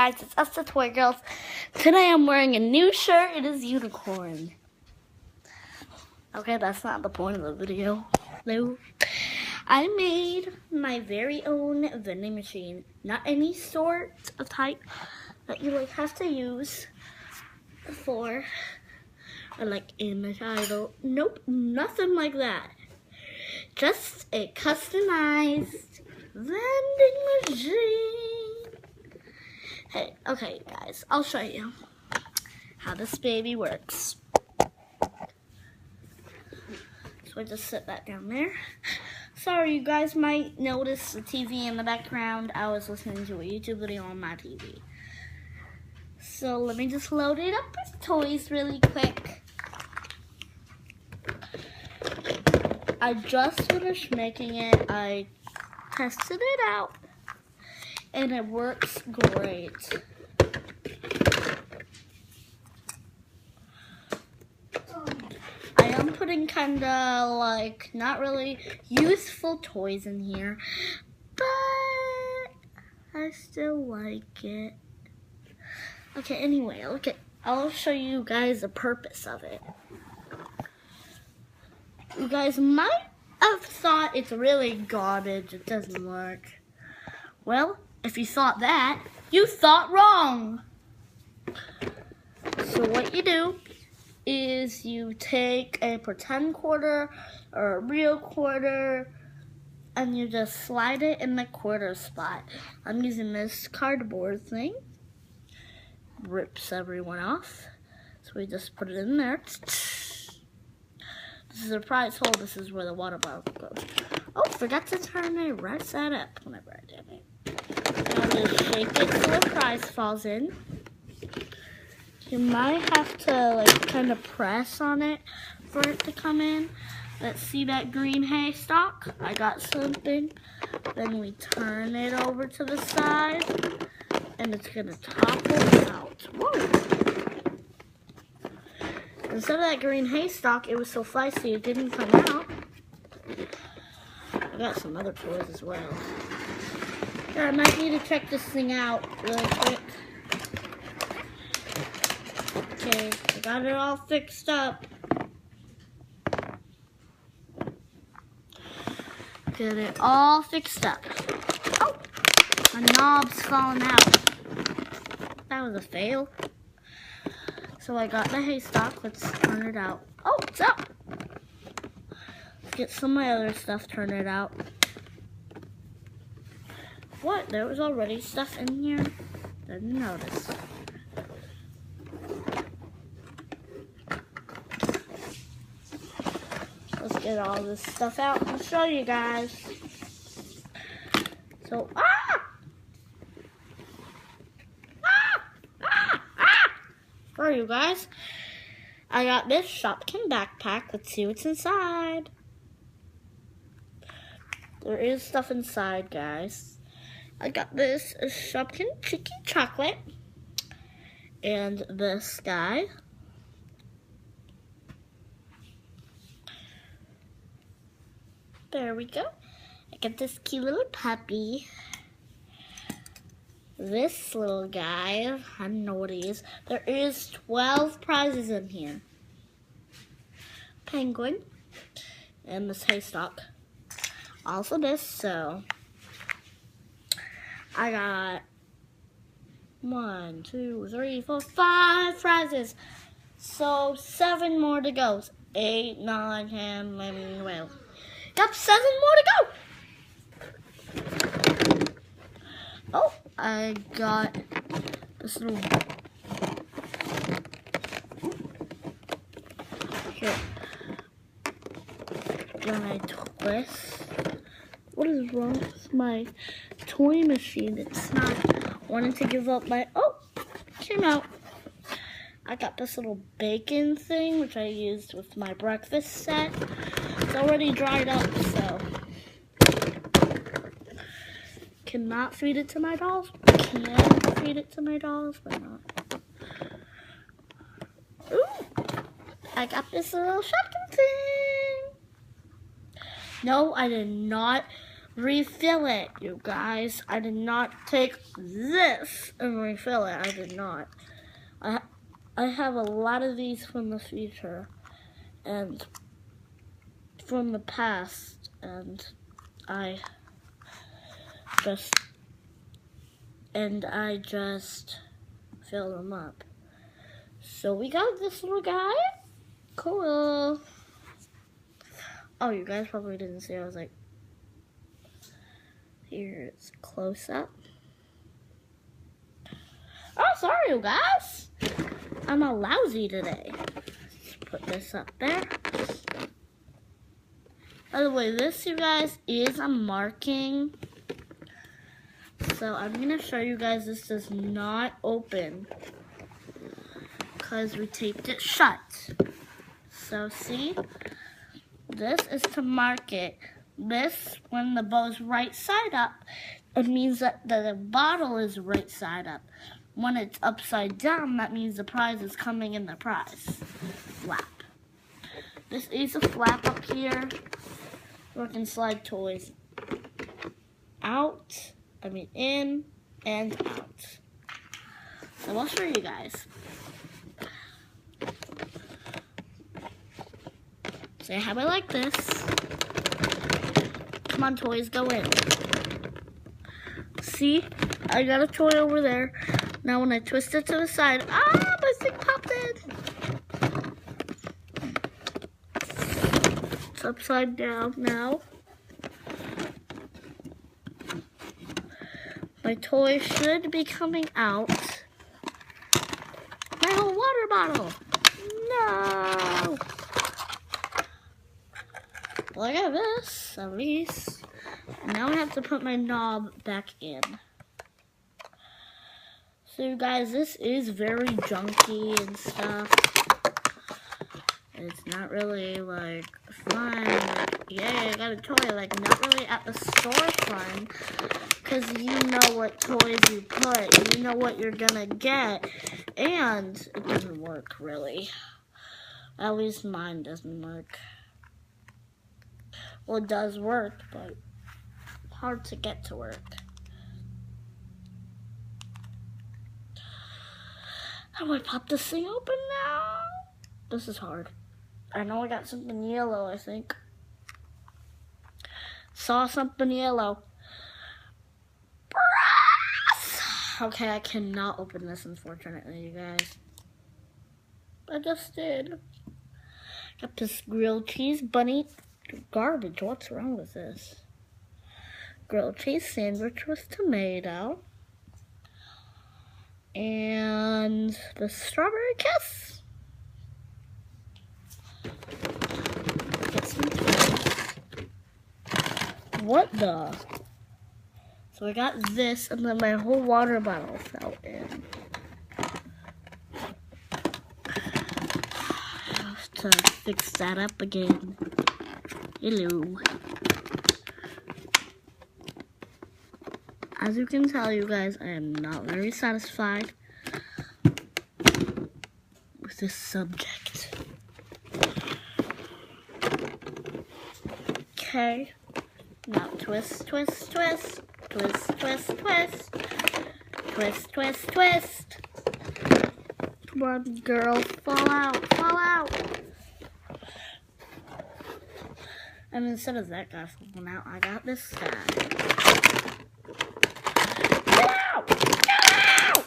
guys, it's us the Toy Girls. Today I'm wearing a new shirt. It is unicorn. Okay, that's not the point of the video. No. I made my very own vending machine. Not any sort of type that you have to use for in the title. Nope, nothing like that. Just a customized vending machine. Hey, okay guys, I'll show you how this baby works. So I just set that down there. Sorry, you guys might notice the TV in the background. I was listening to a YouTube video on my TV. So let me just load it up with toys really quick. I just finished making it. I tested it out and it works great. I am putting kinda not really useful toys in here, but I still like it. Okay, anyway, I'll show you guys the purpose of it. You guys might have thought it's really garbage, it doesn't work. Well, if you thought that, you thought wrong. So what you do is you take a pretend quarter or a real quarter and you just slide it in the quarter spot. I'm using this cardboard thing. Rips everyone off. So we just put it in there. This is a prize hole. This is where the water bottle goes. Oh, forgot to turn the right side up whenever I did it. Now just shake it so the prize falls in. You might have to kind of press on it for it to come in. Let's see that green haystack. I got something. Then we turn it over to the side and it's gonna topple out. Whoa. Instead of that green haystack, it was so feisty it didn't come out. I got some other toys as well. Yeah, I might need to check this thing out really quick. Okay, I got it all fixed up. Get it all fixed up. Oh, my knob's falling out. That was a fail. So I got the haystack. Let's turn it out. Oh, it's up. Let's get some of my other stuff, turn it out. What? There was already stuff in here? Didn't notice. Let's get all this stuff out and show you guys. So, for you guys, I got this Shopkin backpack. Let's see what's inside. There is stuff inside, guys. I got this Shopkin Cheeky Chocolate and this guy. There we go. I got this cute little puppy. This little guy, I don't know what he is. There is 12 prizes in here. Penguin. And this haystack. Also this, so I got 1, 2, 3, 4, 5 prizes. So 7 more to go. 8, 9, 10, 11, 12. Yep, 7 more to go. Oh, I got this little. Here. When I twist. What is wrong with my toy machine? It's not wanting to give up my. Oh, came out. I got this little bacon thing, which I used with my breakfast set. It's already dried up, so cannot feed it to my dolls. Can feed it to my dolls, but not. Ooh, I got this little Shopkin thing. No, I did not refill it, you guys. I did not take this and refill it. I did not. I have a lot of these from the future and from the past, and I just fill them up. So we got this little guy. Cool. Oh, you guys probably didn't see. I was like, here's close up. Oh, sorry, you guys. I'm a lousy today. Let's put this up there. By the way, this, you guys, is a marking. So I'm going to show you guys this does not open because we taped it shut. So see, this is to mark it. This, when the bow's right side up, it means that the bottle is right side up. When it's upside down, that means the prize is coming in the prize flap. This is a flap up here. We can slide toys out, in and out. So I'll show you guys. Say how I like this. Come on, toys, go in. See, I got a toy over there. Now when I twist it to the side, my thing popped in. It's upside down now. My toy should be coming out. My whole water bottle. No. Well, I got this, at least. And now I have to put my knob back in. So, you guys, this is very junky and stuff. It's not really, like, fun. Yay, I got a toy. Like, not really at the store fun. Because you know what toys you put. You know what you're gonna get. And it doesn't work, really. At least mine doesn't work. Well, it does work, but hard to get to work. How do I pop this thing open now? This is hard. I know I got something yellow, I think. Saw something yellow. Okay, I cannot open this, unfortunately, you guys. I just did. Got this grilled cheese bunny. Garbage, what's wrong with this? Grilled cheese sandwich with tomato. And the strawberry kiss. Get some toast. What the? So I got this, and then my whole water bottle fell in. I have to fix that up again. Hello. As you can tell, you guys, I am not very satisfied with this subject. Okay. Now twist, twist, twist. Twist, twist, twist. Twist, twist, twist. Come on, girl. Fall out, fall out. And instead of that guy falling out, I got this guy. Get out! Get out!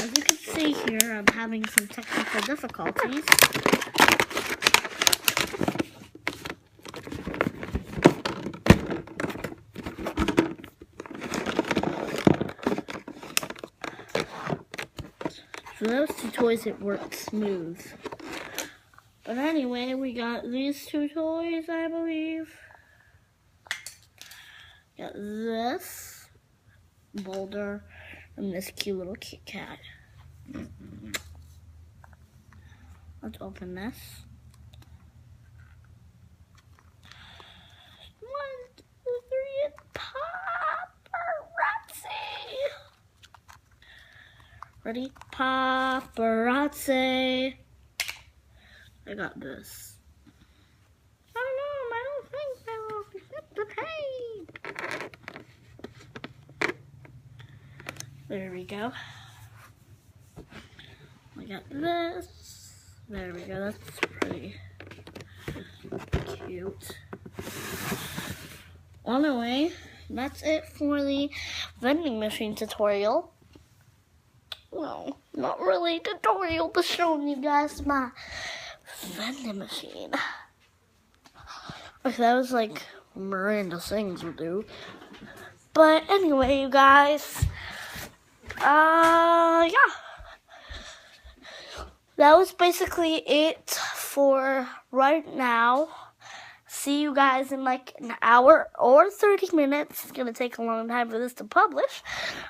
As you can see here, I'm having some technical difficulties. For those two toys, it worked smooth. But anyway, we got these two toys, I believe. Got this boulder and this cute little Kit Kat. Let's open this. 1, 2, 3, and paparazzi. Ready? Paparazzi. I got this. Oh no, I don't think I will fit the There we go. We got this. There we go. That's pretty cute. Anyway, that's it for the vending machine tutorial. Well, not really tutorial, but showing you guys my vending machine. If that was like Miranda Sings would do. But anyway, you guys, yeah. That was basically it for right now. See you guys in like an hour or 30 minutes. It's going to take a long time for this to publish.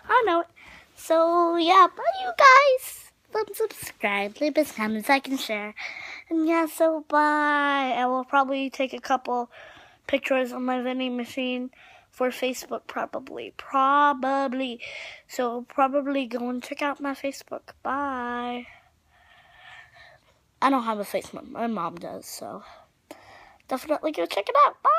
I know it. So, yeah, bye, you guys. Don't subscribe. Leave us comments, like, and share. And, yeah, so bye. I will probably take a couple pictures on my vending machine for Facebook, probably. So, probably go and check out my Facebook. Bye. I don't have a Facebook. My mom does, so definitely go check it out. Bye.